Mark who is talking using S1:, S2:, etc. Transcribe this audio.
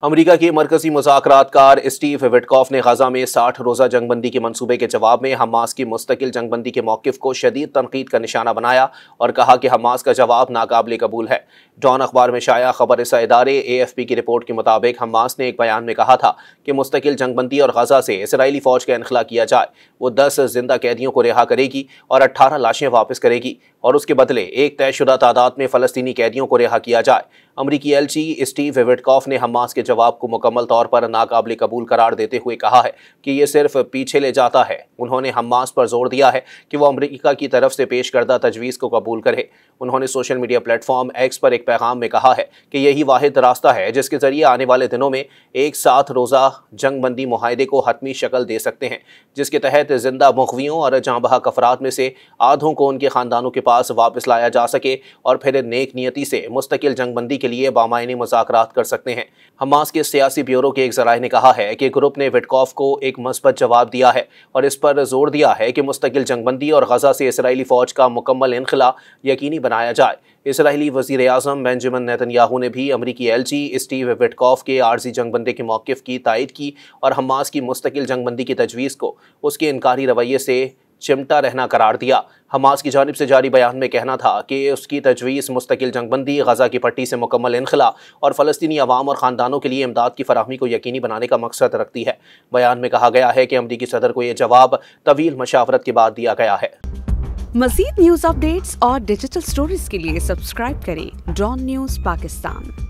S1: America के मरकजी मुज़ाकरातकार Steve Witkoff ने गजा में 60 रोज़ा जंगबंदी के मंसूबे के जवाब में हमास की मुस्तकिल जंगबंदी के मौक़िफ़ को शदीद तनकीद का निशाना बनाया और कहा कि हमास का जवाब नाकाबिल कबूल है। डॉन अखबार में शाया खबर रसा इदारे AFP की रिपोर्ट के मुताबिक हमास ने एक बयान में कहा था कि मुस्तकिल जंगबंदी और गजा से इसराइली फ़ौज का इनखला किया जाए। वो 10 जिंदा कैदियों को रिहा करेगी और 18 लाशें वापस करेगी और उसके बदले एक तयशुदा तादाद में फ़लस्तीनी कैदियों को रिहा किया जाए। अमरीकी एलची स्टीव विटकॉफ ने हमास के जवाब को मुकम्मल तौर पर नाकाबिल कबूल करार देते हुए कहा है कि ये सिर्फ पीछे ले जाता है। उन्होंने हमास पर जोर दिया है कि वो अमरीका की तरफ से पेश करदा तजवीज़ को कबूल करे। उन्होंने सोशल मीडिया प्लेटफॉर्म एक्स पर एक पैगाम में कहा है कि यही वाहिद रास्ता है जिसके जरिए आने वाले दिनों में एक 7 रोज़ा जंगबंदी मुआहदे को हतमी शक्ल दे सकते हैं, जिसके तहत जिंदा मुग़वियों और जाँ बहक अफराद में से आधों को उनके ख़ानदानों के पास वापस लाया जा सके और फिर नेक नियति से मुस्तकिल जंगबंदी के लिए बामायने मुज़ाकरात कर सकते हैं। हमास के सियासी ब्यूरो के एक ज़राए ने कहा है कि ग्रुप ने विटकॉफ को एक मस्बत जवाब दिया है और इस पर जोर दिया है कि मुस्तकिल जंगबंदी और गजा से इसराइली फ़ौज का मुकम्मल इनखला यकीनी बनाया जाए। इसराइली वज़ीर आज़म बेंजामिन नेतन्याहू ने भी अमरीकी एलची स्टीव विटकॉफ के आर्जी जंगबंदी के मौक़िफ़ की तायद की और हमास की मुस्तकिल जंगबंदी की तजवीज़ को उसके इनकारी रवैये से चिमटा रहना करार दिया। हमास की जानिब से जारी बयान में कहना था कि उसकी तजवीज़ मुस्तकिल जंगबंदी, गजा की पट्टी से मुकम्मल इनखला और फ़लस्तीनी अवाम और ख़ानदानों के लिए इमदाद की फराहमी को यकीनी बनाने का मकसद रखती है। बयान में कहा गया है कि अमरीकी सदर को यह जवाब तवील मशावरत के बाद दिया गया है।
S2: मज़ीद न्यूज़ अपडेट्स और डिजिटल स्टोरीज के लिए सब्सक्राइब करें डॉन न्यूज़ पाकिस्तान।